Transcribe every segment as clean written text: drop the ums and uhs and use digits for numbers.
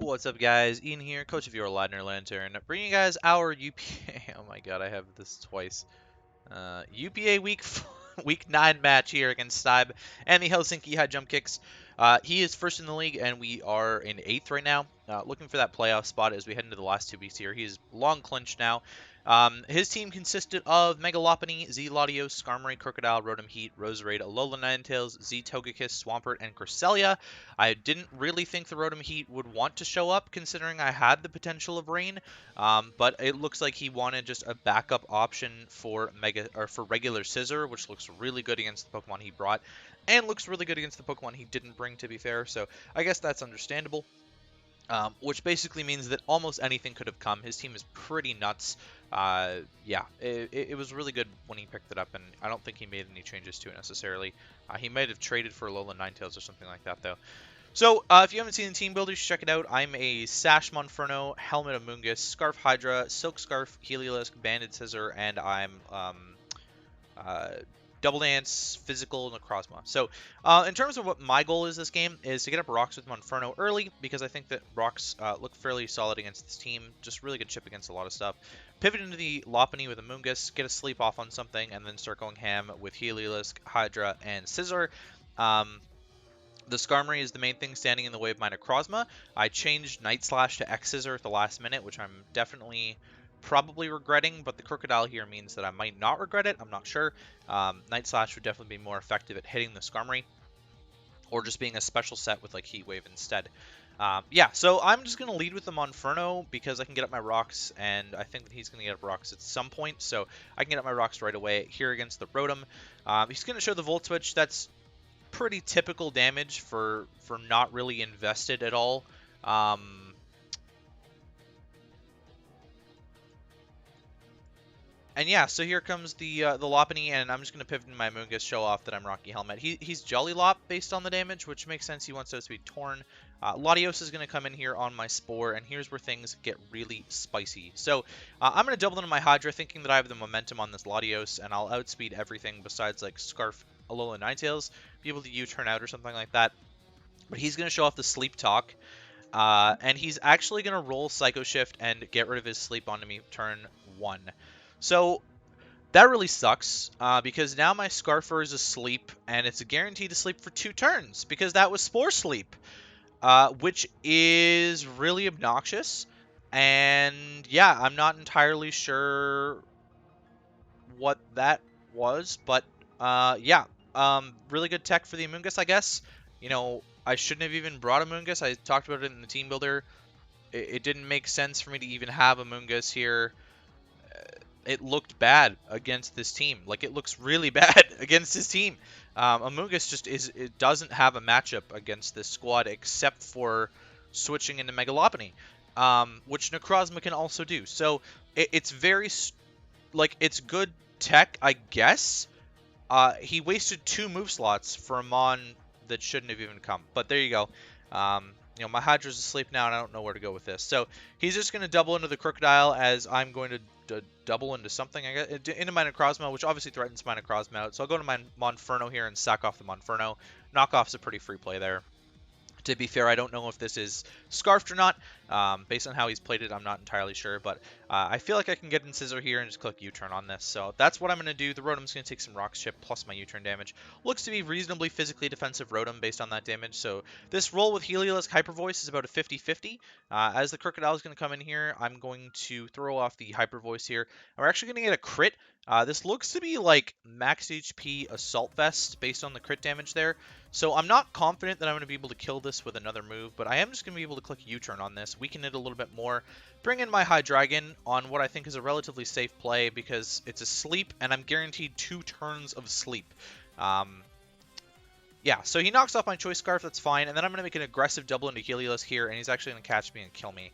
What's up, guys? Ian here, coach of your Ladner Lanturn, bringing you guys our UPA. Oh my god, I have this twice. UPA week 9 match here against Stibe and the Helsinki High Jump Kicks. He is first in the league, and we are in 8th right now, looking for that playoff spot as we head into the last 2 weeks here. He is long clinched now. His team consisted of Megalopony, Z Latios, Skarmory, Crocodile, Rotom-Heat, Roserade, Alola Ninetales, Z Togekiss, Swampert, and Cresselia. I didn't really think the Rotom-Heat would want to show up, considering I had the potential of Rain, but it looks like he wanted just a backup option for regular Scissor, which looks really good against the Pokemon he brought, and looks really good against the Pokemon he didn't bring, to be fair. So I guess that's understandable. Which basically means that almost anything could have come. His team is pretty nuts. Yeah, it was really good when he picked it up, and I don't think he made any changes to it necessarily. He might have traded for Alola Ninetales or something like that, though. So, if you haven't seen the team builder, you should check it out. I'm a Sash Monferno, Helmet Amoonguss, Scarf Hydra, Silk Scarf, Heliolisk, Banded Scissor, and I'm uh, Double Dance, Physical, Necrozma. So, in terms of what my goal is this game, is to get up rocks with Monferno early, because I think that rocks look fairly solid against this team. Just really good chip against a lot of stuff. Pivot into the Lopunny with Amoonguss, get a sleep off on something, and then start going ham with Heliolisk, Hydra, and Scissor. The Skarmory is the main thing standing in the way of my Necrozma. I changed Night Slash to X-Scissor at the last minute, which I'm definitely probably regretting, but the Crocodile here means that I might not regret it. I'm not sure. Night Slash would definitely be more effective at hitting the Skarmory, or just being a special set with like Heat Wave instead. Yeah, so I'm just going to lead with the Monferno because I can get up my rocks, and I think that he's going to get up rocks at some point, so I can get up my rocks right away here against the Rotom. He's going to show the Volt Switch. That's pretty typical damage for not really invested at all. And yeah, so here comes the Lopunny, and I'm just going to pivot into my Amoonguss, show off that I'm Rocky Helmet. He's Jolly Lop based on the damage, which makes sense. He wants those to be torn. Latios is going to come in here on my Spore, and here's where things get really spicy. So I'm going to double into my Hydra, thinking that I have the momentum on this Latios, and I'll outspeed everything besides like Scarf, Alola Ninetales, be able to U-turn out or something like that. But he's going to show off the Sleep Talk, and he's actually going to roll Psycho Shift and get rid of his Sleep onto me turn 1. So that really sucks, because now my Scarfer is asleep, and it's a guaranteed to sleep for 2 turns, because that was Spore Sleep, which is really obnoxious. And yeah, I'm not entirely sure what that was, but yeah, really good tech for the Amoonguss, I guess. You know, I shouldn't have even brought Amoonguss. I talked about it in the team builder. It didn't make sense for me to even have Amoonguss here. It looked bad against this team. Like, it looks really bad against this team. Amoonguss just it doesn't have a matchup against this squad except for switching into Megalopony, which Necrozma can also do. So it's very, like, it's good tech, I guess. He wasted 2 move slots for a Mon that shouldn't have even come. But there you go. You know, my Hydra's asleep now, and I don't know where to go with this. So he's just going to double into the Crocodile, as I'm going to double into something, I guess, into my Necrozma, which obviously threatens my Necrozma out. So I'll go to my Monferno here and sack off the Monferno. Knockoff's a pretty free play there. To be fair, I don't know if this is Scarfed or not. Based on how he's played it, I'm not entirely sure. But I feel like I can get in Scissor here and just click U-turn on this. So that's what I'm going to do. The Rotom's going to take some Rocks Chip plus my U-turn damage. Looks to be reasonably physically defensive Rotom based on that damage. So this roll with Heliolisk Hyper Voice is about a 50-50. As the Crocodile is going to come in here, I'm going to throw off the Hyper Voice here. And we're actually going to get a crit. This looks to be like max HP Assault Vest based on the crit damage there. So I'm not confident that I'm going to be able to kill this with another move, but I am just going to be able to click U-turn on this, weaken it a little bit more, bring in my Hydreigon on what I think is a relatively safe play because it's a sleep, and I'm guaranteed 2 turns of sleep. Yeah, so he knocks off my Choice Scarf, that's fine, and then I'm going to make an aggressive double into Heliolisk here, and he's actually going to catch me and kill me.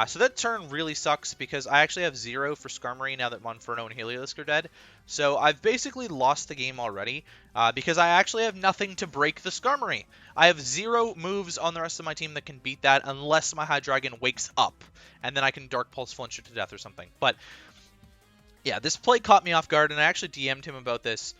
So that turn really sucks because I actually have 0 for Skarmory now that Monferno and Heliolisk are dead. So I've basically lost the game already because I actually have nothing to break the Skarmory. I have 0 moves on the rest of my team that can beat that unless my Hydreigon wakes up. And then I can Dark Pulse flinch it to death or something. But yeah, this play caught me off guard, and I actually DM'd him about this.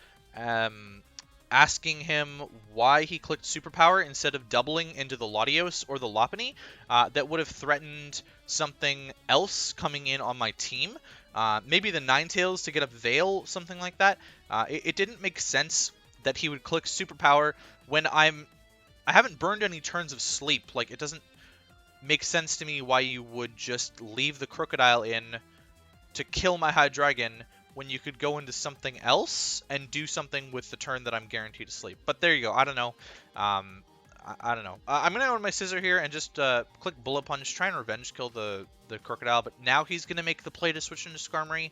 asking him why he clicked Superpower instead of doubling into the Latios or the Lopunny. That would have threatened something else coming in on my team. Maybe the Ninetales to get a Veil, something like that. It didn't make sense that he would click Superpower when I haven't burned any turns of sleep. Like, it doesn't make sense to me why you would just leave the Crocodile in to kill my Hydreigon when you could go into something else and do something with the turn that I'm guaranteed to sleep. But there you go. I don't know. I don't know. I'm going to go on my Scissor here and just click Bullet Punch, try and revenge kill the Crocodile. But now he's going to make the play to switch into Skarmory,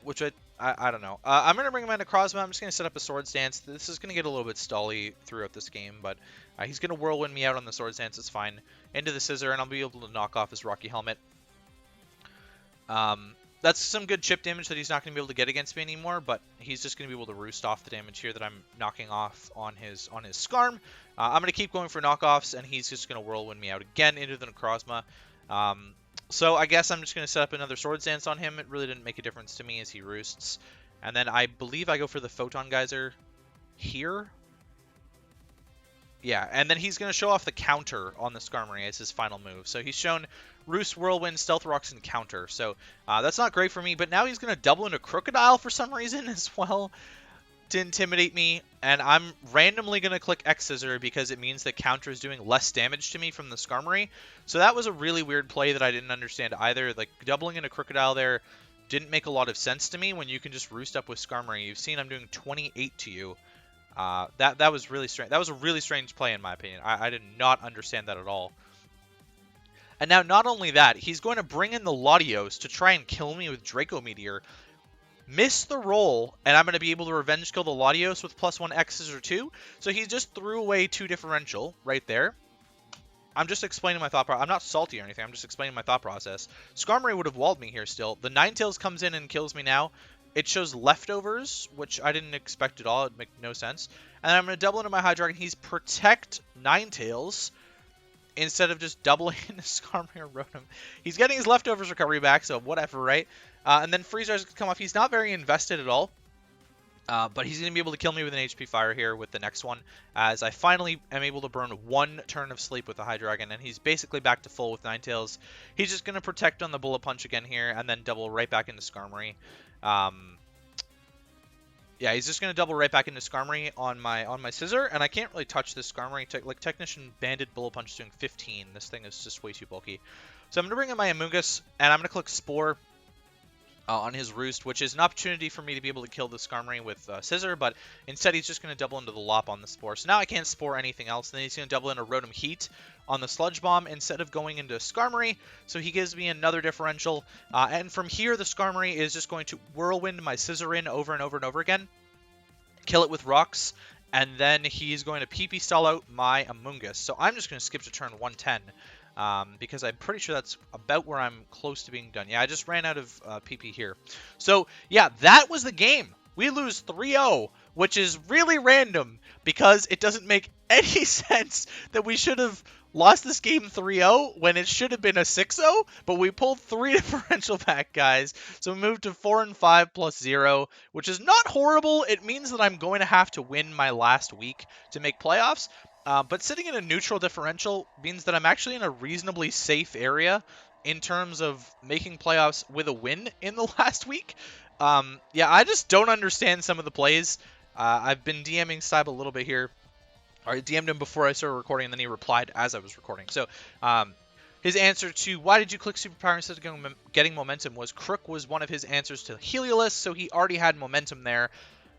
which I don't know. I'm going to bring him into Necrozma. I'm just going to set up a Swords Dance. This is going to get a little bit stally throughout this game, but he's going to Whirlwind me out on the Swords Dance. It's fine. Into the Scissor, and I'll be able to knock off his Rocky Helmet. That's some good chip damage that he's not going to be able to get against me anymore, but he's just going to be able to roost off the damage here that I'm knocking off on his Skarm. I'm going to keep going for knockoffs, and he's just going to Whirlwind me out again into the Necrozma. So I guess I'm just going to set up another Swords Dance on him. It really didn't make a difference to me as he roosts. And then I believe I go for the Photon Geyser here. Yeah, and then he's going to show off the counter on the Skarmory as his final move. So he's shown Roost, Whirlwind, Stealth Rocks, and counter. So that's not great for me, but now he's going to double into Crocodile for some reason as well to intimidate me. And I'm randomly going to click X-Scissor because it means that counter is doing less damage to me from the Skarmory. So that was a really weird play that I didn't understand either. Like, doubling into Crocodile there didn't make a lot of sense to me when you can just Roost up with Skarmory. You've seen I'm doing 28 to you. That was really strange. That was a really strange play in my opinion. I did not understand that at all. And now not only that, he's going to bring in the Latios to try and kill me with Draco Meteor. Miss the roll, and I'm going to be able to revenge kill the Latios with +1 X's or 2. So he just threw away 2 differential right there. I'm just explaining my thought process. I'm not salty or anything. I'm just explaining my thought process. Skarmory would have walled me here still. The Ninetales comes in and kills me now. It shows leftovers, which I didn't expect at all. It would make no sense. And I'm going to double into my Hydreigon. He's Protect Ninetales instead of just doubling into Skarmory or Rotom. He's getting his leftovers recovery back, so whatever, right? And then Freezer's going to come off. He's not very invested at all. But he's going to be able to kill me with an HP Fire here with the next one, as I finally am able to burn 1 turn of sleep with the Hydreigon, and he's basically back to full with Ninetales. He's just going to Protect on the Bullet Punch again here, and then double right back into Skarmory. Yeah, he's just going to double right back into Skarmory on my Scissor, and I can't really touch this Skarmory. Like, Technician Banded Bullet Punch is doing 15. This thing is just way too bulky. So I'm going to bring in my Amoonguss, and I'm going to click Spore on his Roost, which is an opportunity for me to be able to kill the Skarmory with Scissor, but instead he's just going to double into the Lop on the Spore. So now I can't Spore anything else, and then he's going to double into Rotom-Heat on the Sludge Bomb instead of going into Skarmory, so he gives me another differential. And from here, the Skarmory is just going to Whirlwind my Scissor in over and over and over again, kill it with Rocks, and then he's going to PP stall out my Amoonguss. So I'm just going to skip to turn 110. Because I'm pretty sure that's about where I'm close to being done. Yeah, I just ran out of PP here. So, yeah, that was the game. We lose 3-0, which is really random because it doesn't make any sense that we should have lost this game 3-0 when it should have been a 6-0, but we pulled 3 differential back, guys. So we moved to 4-5 plus 0, which is not horrible. It means that I'm going to have to win my last week to make playoffs. But sitting in a neutral differential means that I'm actually in a reasonably safe area in terms of making playoffs with a win in the last week. Yeah, I just don't understand some of the plays. I've been DMing Stibe a little bit here. I DM'd him before I started recording, and then he replied as I was recording. So his answer to why did you click Superpower instead of getting momentum was Crook was one of his answers to Heliolisk, so he already had momentum there.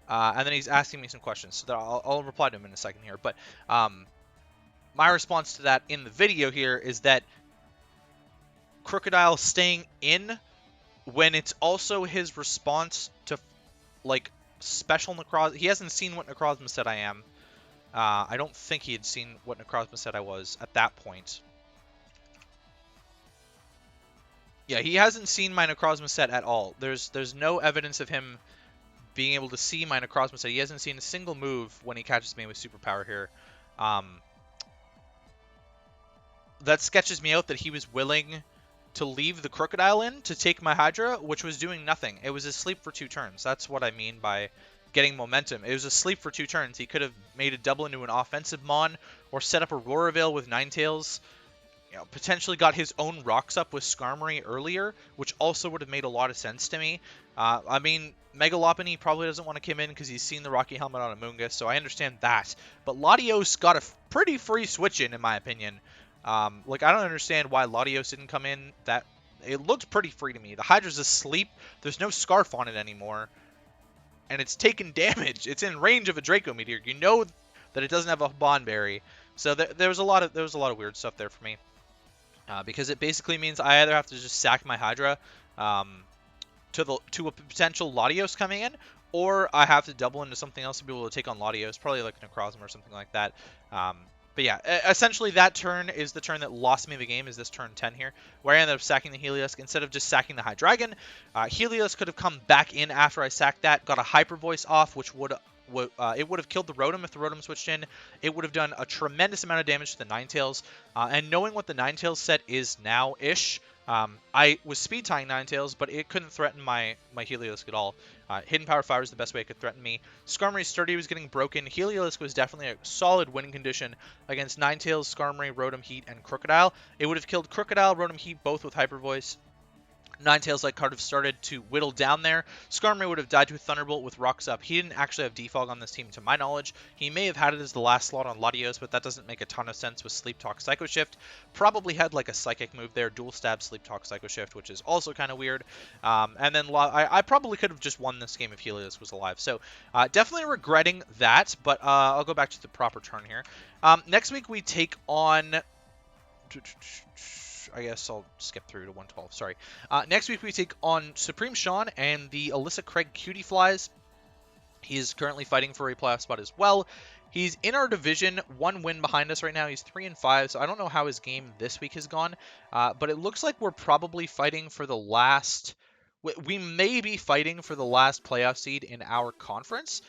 And then he's asking me some questions, so I'll reply to him in a second here. But my response to that in the video here is that Crocodile staying in when it's also his response to, like, special Necrozma. He hasn't seen what Necrozma said I am. I don't think he had seen what Necrozma said I was at that point. Yeah, he hasn't seen my Necrozma set at all. There's no evidence of him being able to see my Necrozma set. He hasn't seen a single move when he catches me with Superpower here. That sketches me out that he was willing to leave the Crocodile in to take my Hydra, which was doing nothing. It was asleep for 2 turns. That's what I mean by getting momentum. It was asleep for 2 turns. He could have made a double into an offensive Mon or set up a Roarveil with Ninetales. Potentially got his own rocks up with Skarmory earlier, which also would have made a lot of sense to me. I mean, Mega Lopunny probably doesn't want to come in because he's seen the Rocky Helmet on Amoonguss, so I understand that. But Latios got a pretty free switch in my opinion. Like, I don't understand why Latios didn't come in. That it looked pretty free to me. The Hydra's asleep. There's no Scarf on it anymore. And it's taking damage. It's in range of a Draco Meteor. You know that it doesn't have a Bond Berry. So there was a lot of weird stuff there for me. Because it basically means I either have to just sack my Hydra to a potential Latios coming in, or I have to double into something else to be able to take on Latios, probably like Necrozma or something like that. But yeah, essentially that turn is the turn that lost me the game, is this turn 10 here, where I ended up sacking the Helios instead of just sacking the Hydreigon. Helios could have come back in after I sacked that, got a Hyper Voice off, which would it would have killed the Rotom if the Rotom switched in. It would have done a tremendous amount of damage to the Ninetales. And knowing what the Ninetales set is now-ish, I was speed tying Ninetales, but it couldn't threaten my Helios at all. Hidden Power Fire is the best way it could threaten me. Skarmory's Sturdy was getting broken. Helios was definitely a solid winning condition against Ninetales, Skarmory, Rotom-Heat, and Crocodile. It would have killed Crocodile, Rotom-Heat, both with Hyper Voice. Ninetales like card have started to whittle down there. Skarmory would have died to a Thunderbolt with rocks up. He didn't actually have Defog on this team to my knowledge. He may have had it as the last slot on Latios, but that doesn't make a ton of sense with Sleep Talk Psycho Shift. Probably had like a Psychic move there, Dual Stab Sleep Talk Psycho Shift, which is also kind of weird. And then I probably could have just won this game if Helios was alive. So definitely regretting that, but I'll go back to the proper turn here. Next week we take on... I guess I'll skip through to 112. Sorry. Next week we take on Supreme Sean and the Alyssa Craig Cutie Flies. He is currently fighting for a playoff spot as well. He's in our division, 1 win behind us right now. He's 3-5, so I don't know how his game this week has gone. But it looks like we're probably fighting for the last... We may be fighting for the last playoff seed in our conference,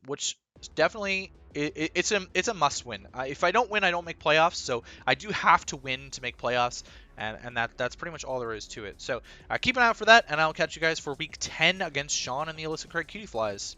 which definitely... It's a must win. If I don't win, I don't make playoffs. So I do have to win to make playoffs, and that's pretty much all there is to it. So keep an eye out for that, and I'll catch you guys for week 10 against Sean and the Alyssa Craig Cutie Flies.